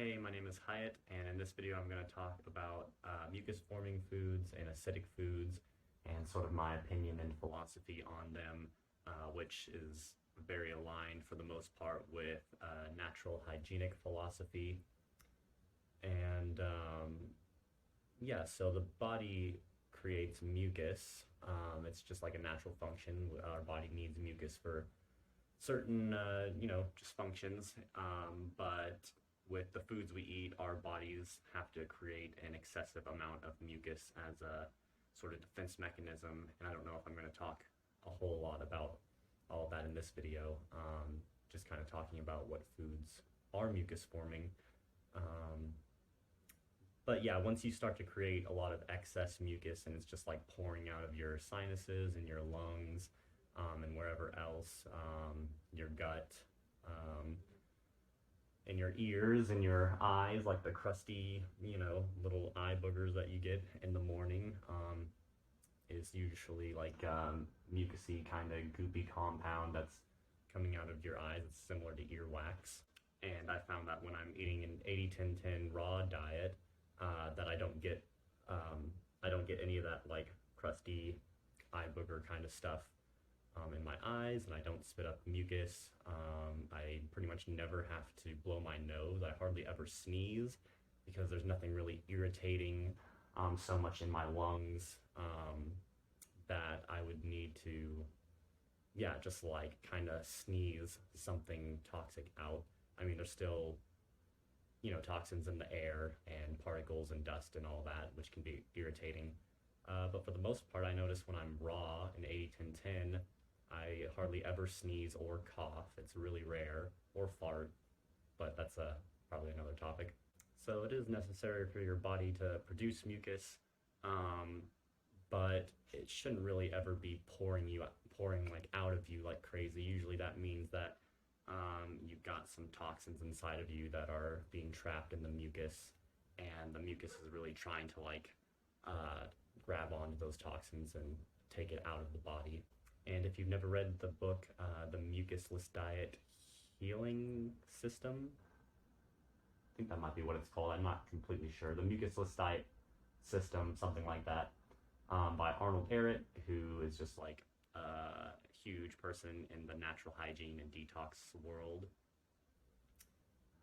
Hey, my name is Hyatt, and in this video I'm going to talk about mucus-forming foods and acidic foods and sort of my opinion and philosophy on them, which is very aligned for the most part with natural hygienic philosophy. And yeah, so the body creates mucus. It's just like a natural function. Our body needs mucus for certain, just functions. But with the foods we eat, our bodies have to create an excessive amount of mucus as a sort of defense mechanism. And I don't know if I'm going to talk a whole lot about all of that in this video. Just kind of talking about what foods are mucus forming. But yeah, once you start to create a lot of excess mucus and it's just like pouring out of your sinuses and your lungs and wherever else, your gut, in your ears and your eyes, like the crusty, little eye boogers that you get in the morning, is usually like mucusy kind of goopy compound that's coming out of your eyes. It's similar to earwax. And I found that when I'm eating an 80-10-10 raw diet, that I don't get any of that like crusty eye booger kind of stuff in my eyes, and I don't spit up mucus. I pretty much never have to blow my nose. I hardly ever sneeze because there's nothing really irritating so much in my lungs that I would need to, just like kind of sneeze something toxic out. I mean, there's still, toxins in the air and particles and dust and all that, which can be irritating. But for the most part, I notice when I'm raw in 80-10-10, I hardly ever sneeze or cough. It's really rare, or fart, but that's probably another topic. So it is necessary for your body to produce mucus, but it shouldn't really ever be pouring like out of you like crazy. Usually that means that you've got some toxins inside of you that are being trapped in the mucus, and the mucus is really trying to grab onto those toxins and take it out of the body. And if you've never read the book, The Mucusless Diet Healing System, I think that might be what it's called. I'm not completely sure. The Mucusless Diet System, something like that, by Arnold Ehret, who is just like a huge person in the natural hygiene and detox world.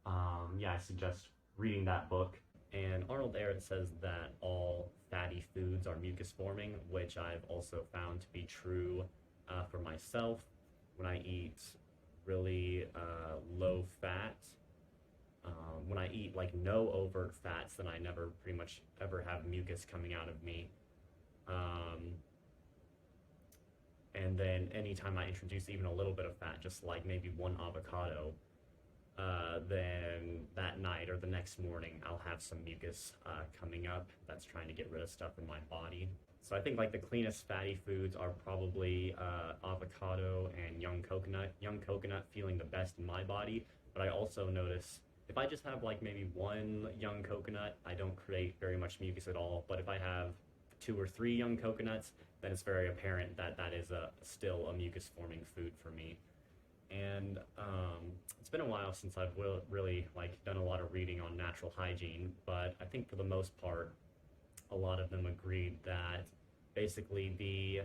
I suggest reading that book. And Arnold Ehret says that all fatty foods are mucus forming, which I've also found to be true for myself. When I eat really low fat, when I eat like no overt fats, then I never pretty much ever have mucus coming out of me. And then anytime I introduce even a little bit of fat, just like maybe one avocado, then that night or the next morning I'll have some mucus coming up that's trying to get rid of stuff in my body. So I think like the cleanest fatty foods are probably avocado and young coconut. Young coconut feeling the best in my body, but I also notice if I just have like maybe one young coconut, I don't create very much mucus at all. But if I have 2 or 3 young coconuts, then it's very apparent that that is still a mucus forming food for me. And it's been a while since I've really done a lot of reading on natural hygiene, but I think for the most part, a lot of them agreed that basically the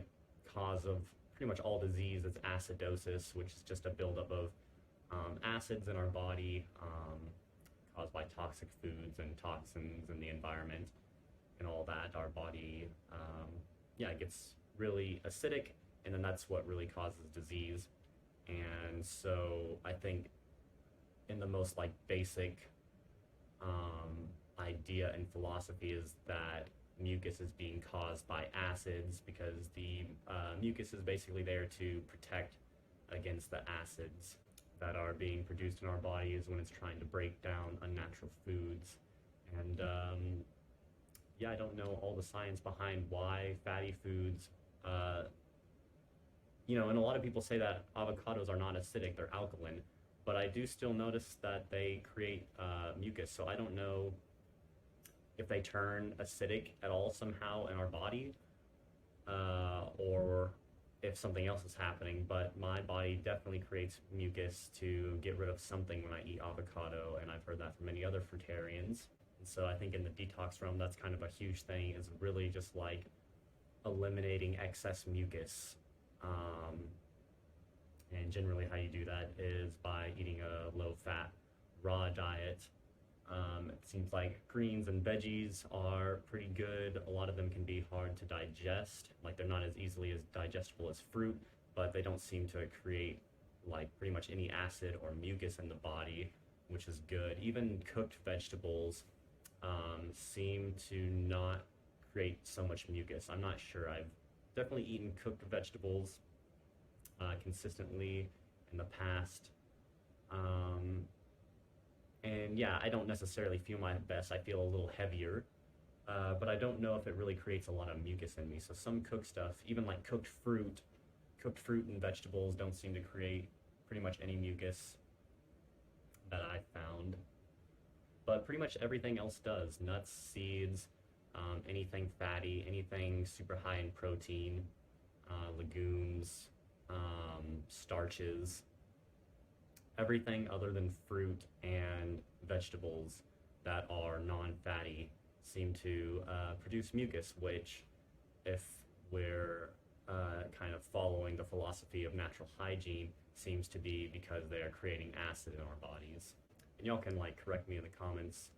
cause of pretty much all disease is acidosis, which is just a buildup of acids in our body caused by toxic foods and toxins in the environment and all that. Our body, it gets really acidic, and then that's what really causes disease. And so I think in the most basic idea and philosophy is that mucus is being caused by acids, because the mucus is basically there to protect against the acids that are being produced in our bodies when it's trying to break down unnatural foods. And I don't know all the science behind why fatty foods, and a lot of people say that avocados are not acidic, they're alkaline, but I do still notice that they create mucus. So I don't know if they turn acidic at all somehow in our body, or if something else is happening, but my body definitely creates mucus to get rid of something when I eat avocado, and I've heard that from many other fruitarians. And so I think in the detox realm, that's kind of a huge thing, is really just like eliminating excess mucus. Um, and generally, how you do that is by eating a low fat, raw diet. It seems like greens and veggies are pretty good. A lot of them can be hard to digest, like they're not as easily as digestible as fruit, but they don't seem to create like pretty much any acid or mucus in the body, which is good. Even cooked vegetables seem to not create so much mucus. I'm not sure. I've definitely eaten cooked vegetables consistently in the past. Um, and yeah, I don't necessarily feel my best. I feel a little heavier, but I don't know if it really creates a lot of mucus in me. So some cooked stuff, even like cooked fruit and vegetables don't seem to create pretty much any mucus that I found. But pretty much everything else does. Nuts, seeds, anything fatty, anything super high in protein, legumes, starches, everything other than fruit and vegetables that are non-fatty seem to produce mucus, which, if we're kind of following the philosophy of natural hygiene, seems to be because they are creating acid in our bodies. And y'all can like correct me in the comments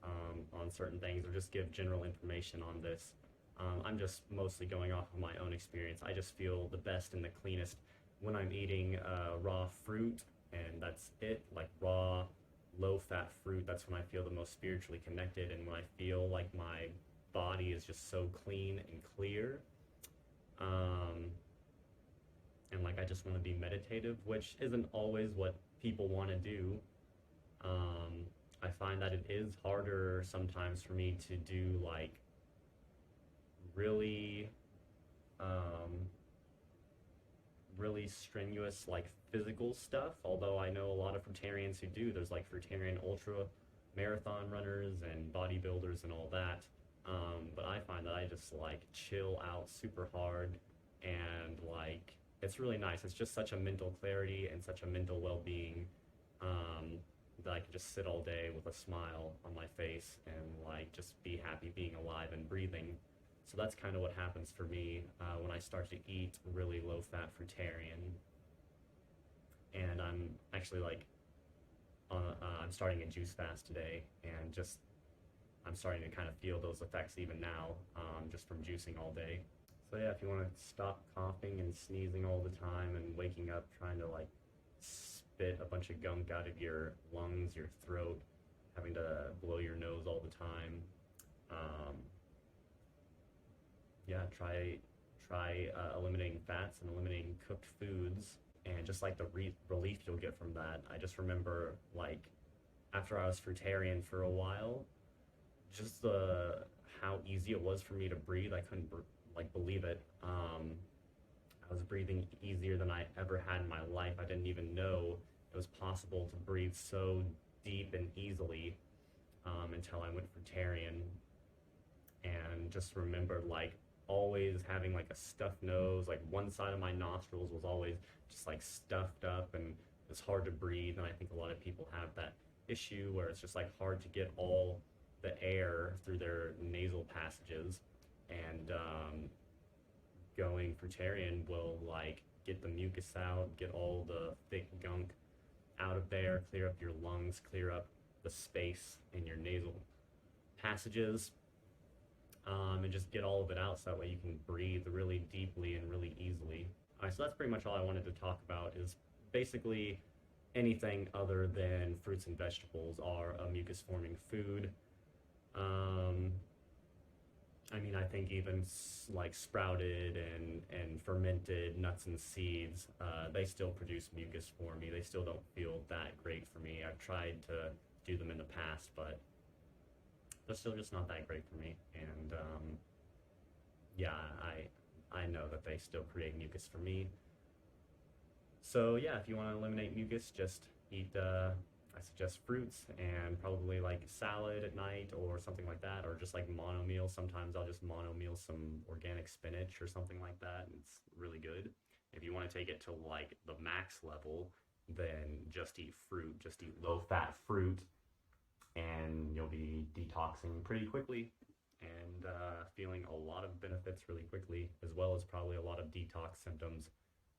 on certain things or just give general information on this. I'm just mostly going off of my own experience. I just feel the best and the cleanest when I'm eating raw fruit, and that's it, like raw, low fat fruit. That's when I feel the most spiritually connected, and when I feel like my body is just so clean and clear. Um, and like I just want to be meditative, which isn't always what people want to do. Um, I find that it is harder sometimes for me to do like really, um, really strenuous like physical stuff. Although I know a lot of fruitarians who do. There's like fruitarian ultra marathon runners and bodybuilders and all that. But I find that I just like chill out super hard, and like it's really nice. It's just such a mental clarity and such a mental well-being, um, that I can just sit all day with a smile on my face and like just be happy being alive and breathing. So that's kind of what happens for me when I start to eat really low-fat fruitarian. And I'm actually like I'm starting a juice fast today, and just I'm starting to kind of feel those effects even now, just from juicing all day. So yeah, if you want to stop coughing and sneezing all the time and waking up trying to like spit a bunch of gunk out of your lungs, your throat, having to blow your nose all the time, um, yeah, try eliminating fats and eliminating cooked foods, and just like the relief you'll get from that. I just remember like after I was fruitarian for a while, just the how easy it was for me to breathe. I couldn't like believe it. I was breathing easier than I ever had in my life. I didn't even know it was possible to breathe so deep and easily, until I went fruitarian, and just remembered like always having like a stuffed nose. Like one side of my nostrils was always just like stuffed up, and it's hard to breathe. And I think a lot of people have that issue where it's just like hard to get all the air through their nasal passages. And going fruitarian will like get the mucus out, get all the thick gunk out of there, clear up your lungs, clear up the space in your nasal passages, and just get all of it out so that way you can breathe really deeply and really easily. All right, so that's pretty much all I wanted to talk about. Is basically anything other than fruits and vegetables are a mucus forming food. Um, I mean, I think even like sprouted and fermented nuts and seeds, they still produce mucus for me. They still don't feel that great for me. I've tried to do them in the past, but they're still just not that great for me. And yeah, I know that they still create mucus for me. So yeah, if you want to eliminate mucus, just eat. I suggest fruits and probably like salad at night or something like that, or just like mono meal. Sometimes I'll just mono meal some organic spinach or something like that, and it's really good. If you want to take it to like the max level, then just eat fruit, just eat low-fat fruit, and you'll be detoxing pretty quickly and feeling a lot of benefits really quickly, as well as probably a lot of detox symptoms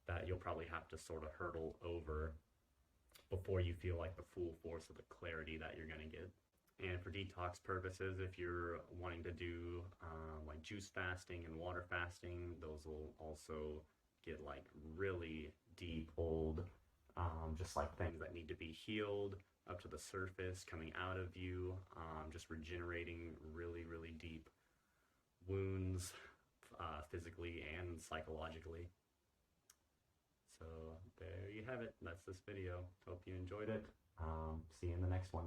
that you'll probably have to sort of hurdle over before you feel like the full force of the clarity that you're going to get. And for detox purposes, if you're wanting to do like juice fasting and water fasting, those will also get like really deep, old, just like things that need to be healed up to the surface, coming out of you, just regenerating really, really deep wounds, physically and psychologically. So there you have it. That's this video. Hope you enjoyed it. See you in the next one.